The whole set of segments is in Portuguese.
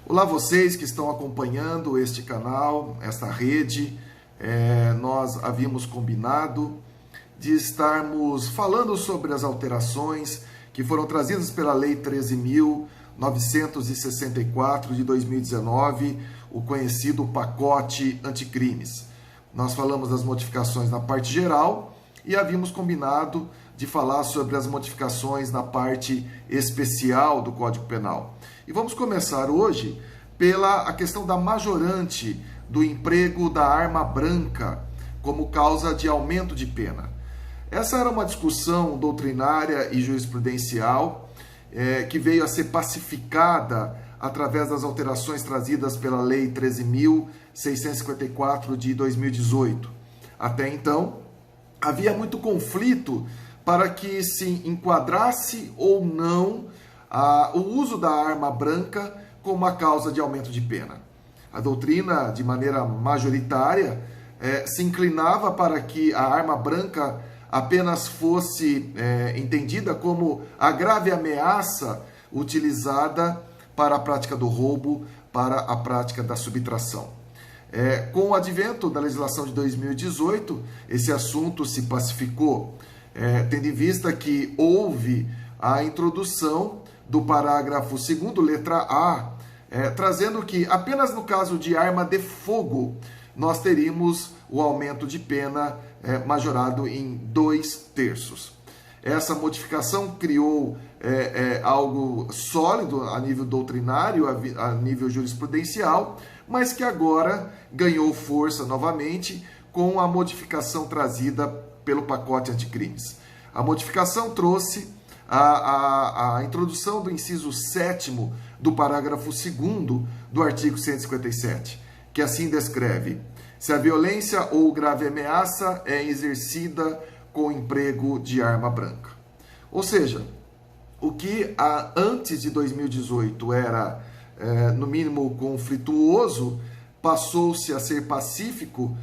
Olá vocês que estão acompanhando este canal, esta rede. Nós havíamos combinado de estarmos falando sobre as alterações que foram trazidas pela Lei 13.964 de 2019, o conhecido pacote anticrimes. Nós falamos das modificações na parte geral e havíamos combinado de falar sobre as modificações na parte especial do Código Penal. E vamos começar hoje pela a questão da majorante do emprego da arma branca como causa de aumento de pena. Essa era uma discussão doutrinária e jurisprudencial que veio a ser pacificada através das alterações trazidas pela Lei 13.654 de 2018. Até então, havia muito conflito para que se enquadrasse ou não o uso da arma branca como uma causa de aumento de pena. A doutrina, de maneira majoritária, se inclinava para que a arma branca apenas fosse entendida como a grave ameaça utilizada para a prática do roubo, para a prática da subtração. Com o advento da legislação de 2018, esse assunto se pacificou, tendo em vista que houve a introdução do parágrafo 2º, letra A, trazendo que apenas no caso de arma de fogo nós teríamos o aumento de pena majorado em 2/3. Essa modificação criou algo sólido a nível doutrinário, a nível jurisprudencial, mas que agora ganhou força novamente com a modificação trazida pelo pacote anticrimes. A modificação trouxe a introdução do inciso 7º do parágrafo 2º do artigo 157, que assim descreve: se a violência ou grave ameaça é exercida com emprego de arma branca. Ou seja, o que antes de 2018 era, no mínimo, conflituoso, passou-se a ser pacífico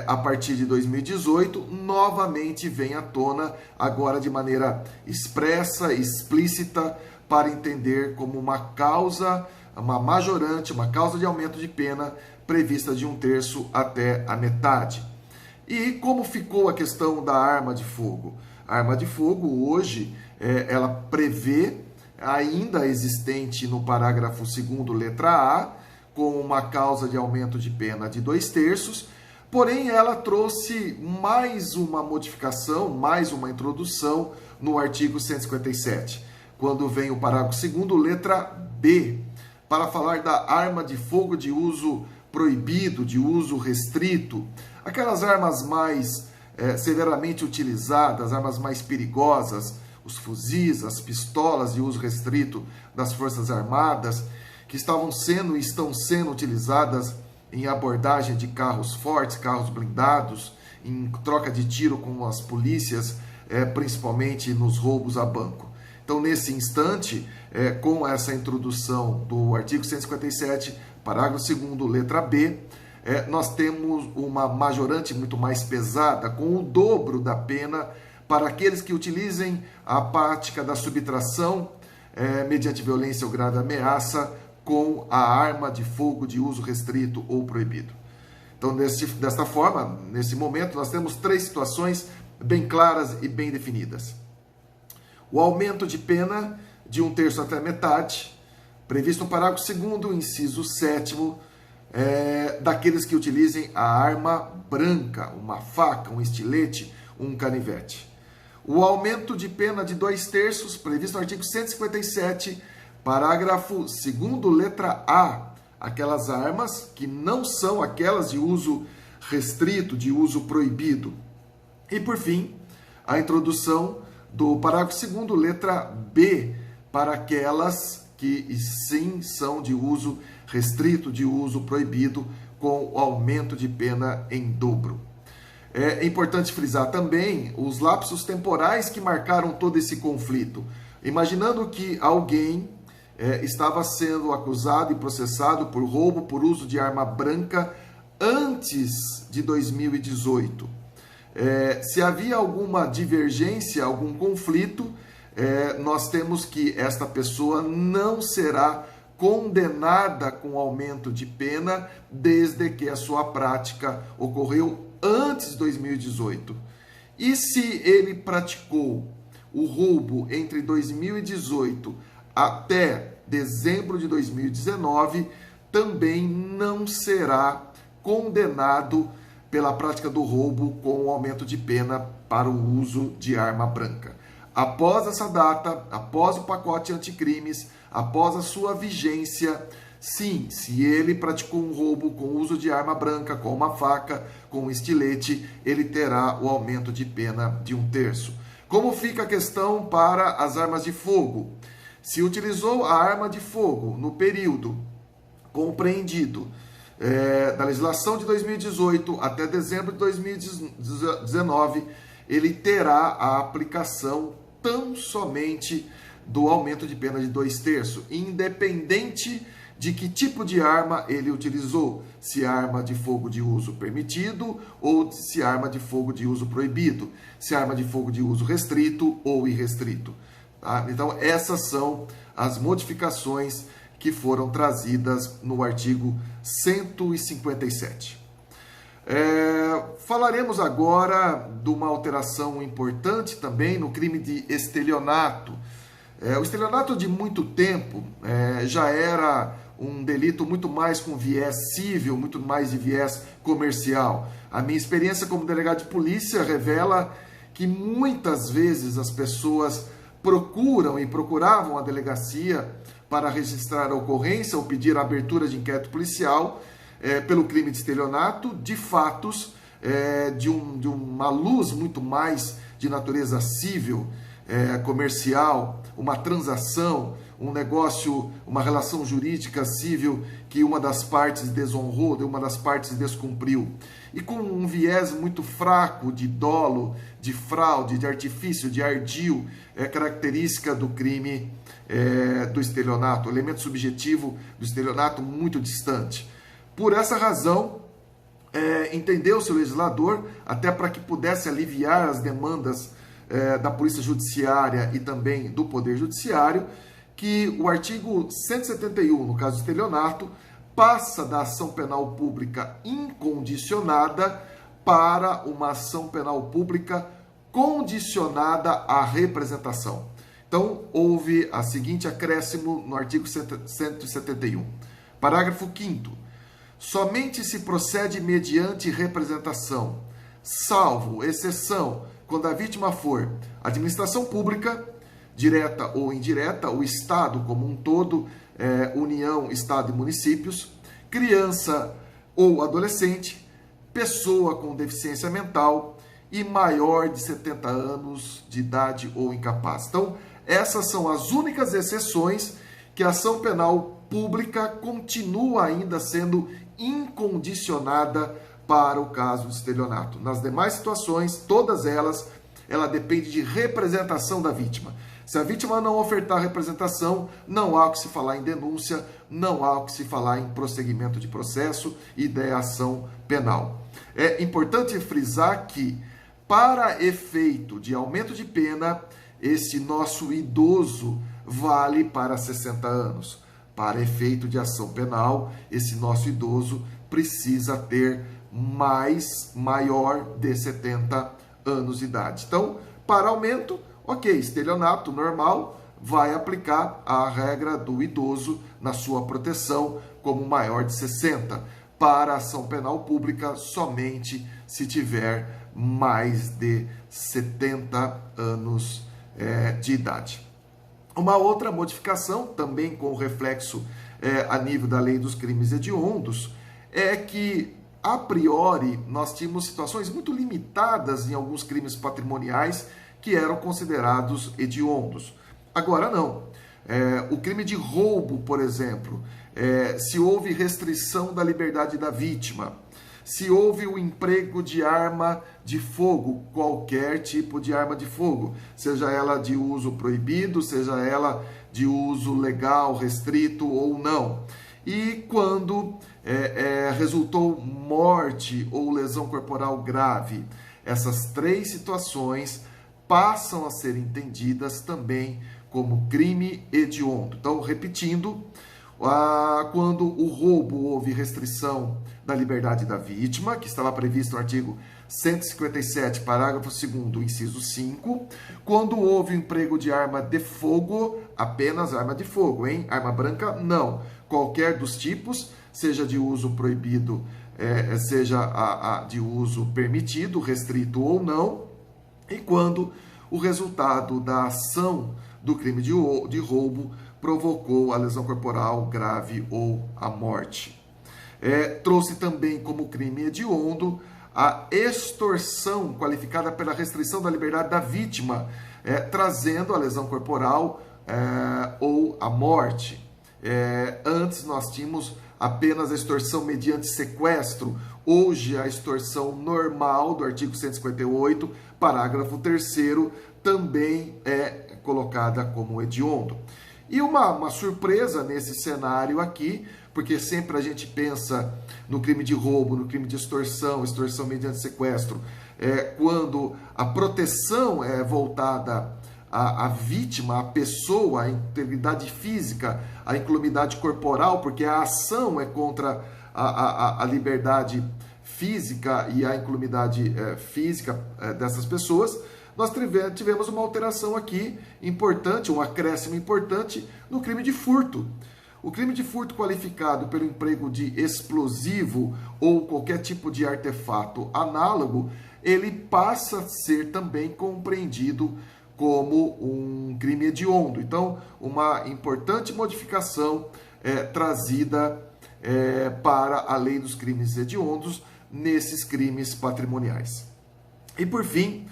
a partir de 2018, novamente vem à tona, agora de maneira expressa, explícita, para entender como uma causa, uma majorante, uma causa de aumento de pena prevista de 1/3 até a metade. E como ficou a questão da arma de fogo? A arma de fogo hoje, ela prevê, ainda existente no parágrafo 2º, letra A, com uma causa de aumento de pena de 2/3, porém ela trouxe mais uma modificação, mais uma introdução no artigo 157, quando vem o parágrafo 2º, letra B, para falar da arma de fogo de uso proibido, de uso restrito, aquelas armas mais severamente utilizadas, armas mais perigosas, os fuzis, as pistolas de uso restrito das Forças Armadas, que estavam sendo e estão sendo utilizadas em abordagem de carros fortes, carros blindados, em troca de tiro com as polícias, principalmente nos roubos a banco. Então, nesse instante, com essa introdução do artigo 157, parágrafo 2º, letra B, nós temos uma majorante muito mais pesada, com o dobro da pena para aqueles que utilizem a prática da subtração mediante violência ou grave ameaça com a arma de fogo de uso restrito ou proibido. Então, desta forma, nesse momento, nós temos 3 situações bem claras e bem definidas. O aumento de pena de 1/3 até a metade, previsto no parágrafo 2º, inciso 7º, daqueles que utilizem a arma branca, uma faca, um estilete, um canivete. O aumento de pena de 2/3, previsto no artigo 157, parágrafo 2º, letra A, aquelas armas que não são aquelas de uso restrito, de uso proibido. E, por fim, a introdução do parágrafo 2º, letra B, para aquelas que sim são de uso restrito, de uso proibido, com o aumento de pena em dobro. É importante frisar também os lapsos temporais que marcaram todo esse conflito. Imaginando que alguém estava sendo acusado e processado por roubo por uso de arma branca antes de 2018. Se havia alguma divergência, algum conflito, nós temos que esta pessoa não será condenada com aumento de pena desde que a sua prática ocorreu antes de 2018. E se ele praticou o roubo entre 2018 até dezembro de 2019, também não será condenado pela prática do roubo com o aumento de pena para o uso de arma branca. Após essa data, após o pacote anticrimes, após a sua vigência, sim, se ele praticou um roubo com uso de arma branca, com uma faca, com um estilete, ele terá o aumento de pena de 1/3. Como fica a questão para as armas de fogo? Se utilizou a arma de fogo no período compreendido da legislação de 2018 até dezembro de 2019, ele terá a aplicação tão somente do aumento de pena de 2/3, independente de que tipo de arma ele utilizou, se arma de fogo de uso permitido ou se arma de fogo de uso proibido, se arma de fogo de uso restrito ou irrestrito. Tá? Então, essas são as modificações que foram trazidas no artigo 157. Falaremos agora de uma alteração importante também no crime de estelionato. O estelionato de muito tempo já era um delito muito mais com viés civil, muito mais de viés comercial. A minha experiência como delegado de polícia revela que muitas vezes as pessoas procuram e procuravam a delegacia para registrar a ocorrência ou pedir a abertura de inquérito policial pelo crime de estelionato, de fatos de uma luz muito mais de natureza civil, comercial, uma transação, um negócio, uma relação jurídica civil que uma das partes desonrou, uma das partes descumpriu. E com um viés muito fraco de dolo, de fraude, de artifício, de ardil, característica do crime do estelionato, elemento subjetivo do estelionato muito distante. Por essa razão, entendeu-se o legislador, até para que pudesse aliviar as demandas da Polícia Judiciária e também do Poder Judiciário, que o artigo 171, no caso do estelionato, passa da ação penal pública incondicionada para uma ação penal pública condicionada à representação. Então, houve a seguinte acréscimo no artigo 171. Parágrafo 5º. Somente se procede mediante representação, salvo exceção, quando a vítima for administração pública, direta ou indireta, o Estado como um todo, União, Estado e municípios, criança ou adolescente, pessoa com deficiência mental e maior de 70 anos de idade ou incapaz. Então, essas são as únicas exceções que a ação penal pública continua ainda sendo incondicionada para o caso de estelionato. Nas demais situações, todas elas, ela depende de representação da vítima. Se a vítima não ofertar representação, não há o que se falar em denúncia, não há o que se falar em prosseguimento de processo e de ação penal. É importante frisar que, para efeito de aumento de pena, esse nosso idoso vale para 60 anos. Para efeito de ação penal, esse nosso idoso precisa ter maior de 70 anos de idade. Então, para aumento, ok, estelionato normal vai aplicar a regra do idoso na sua proteção como maior de 60. Para ação penal pública, somente se tiver mais de 70 anos de idade. Uma outra modificação, também com reflexo a nível da lei dos crimes hediondos, é que, a priori, nós tínhamos situações muito limitadas em alguns crimes patrimoniais que eram considerados hediondos. Agora não. O crime de roubo, por exemplo, se houve restrição da liberdade da vítima, se houve o emprego de arma de fogo, qualquer tipo de arma de fogo, seja ela de uso proibido, seja ela de uso legal, restrito ou não. E quando resultou morte ou lesão corporal grave, essas três situações passam a ser entendidas também como crime hediondo. Então, repetindo, Quando o roubo houve restrição da liberdade da vítima, que estava previsto no artigo 157, parágrafo 2º, inciso 5. Quando houve o emprego de arma de fogo, apenas arma de fogo, hein? Arma branca, não. Qualquer dos tipos, seja de uso proibido, seja de uso permitido, restrito ou não. E quando o resultado da ação do crime de roubo provocou a lesão corporal grave ou a morte. Trouxe também como crime hediondo a extorsão qualificada pela restrição da liberdade da vítima, trazendo a lesão corporal ou a morte. Antes nós tínhamos apenas a extorsão mediante sequestro. Hoje a extorsão normal do artigo 158, parágrafo 3º, também é colocada como hediondo. E uma surpresa nesse cenário aqui, porque sempre a gente pensa no crime de roubo, no crime de extorsão mediante sequestro, quando a proteção é voltada à vítima, à pessoa, à integridade física, à incolumidade corporal, porque a ação é contra a liberdade física e a incolumidade física dessas pessoas. Nós tivemos uma alteração aqui importante, um acréscimo importante no crime de furto. O crime de furto qualificado pelo emprego de explosivo ou qualquer tipo de artefato análogo, ele passa a ser também compreendido como um crime hediondo. Então, uma importante modificação trazida para a lei dos crimes hediondos nesses crimes patrimoniais. E por fim,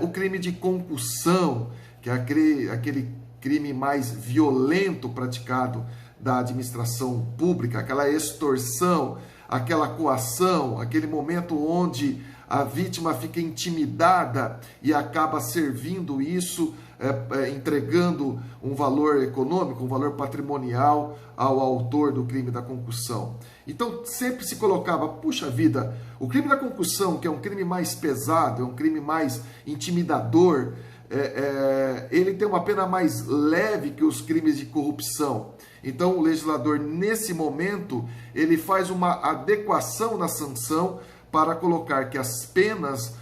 o crime de concussão, que é aquele crime mais violento praticado da administração pública, aquela extorsão, aquela coação, aquele momento onde a vítima fica intimidada e acaba servindo isso, entregando um valor econômico, um valor patrimonial ao autor do crime da concussão. Então sempre se colocava, puxa vida, o crime da concussão, que é um crime mais pesado, é um crime mais intimidador, ele tem uma pena mais leve que os crimes de corrupção. Então o legislador, nesse momento, ele faz uma adequação na sanção para colocar que as penas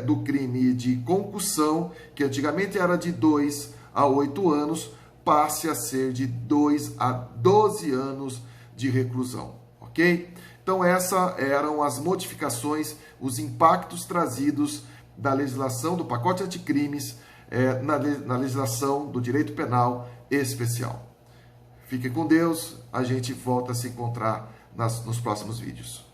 do crime de concussão, que antigamente era de 2 a 8 anos, passe a ser de 2 a 12 anos de reclusão, ok? Então essas eram as modificações, os impactos trazidos da legislação do pacote anticrimes na legislação do direito penal especial. Fique com Deus, a gente volta a se encontrar nos próximos vídeos.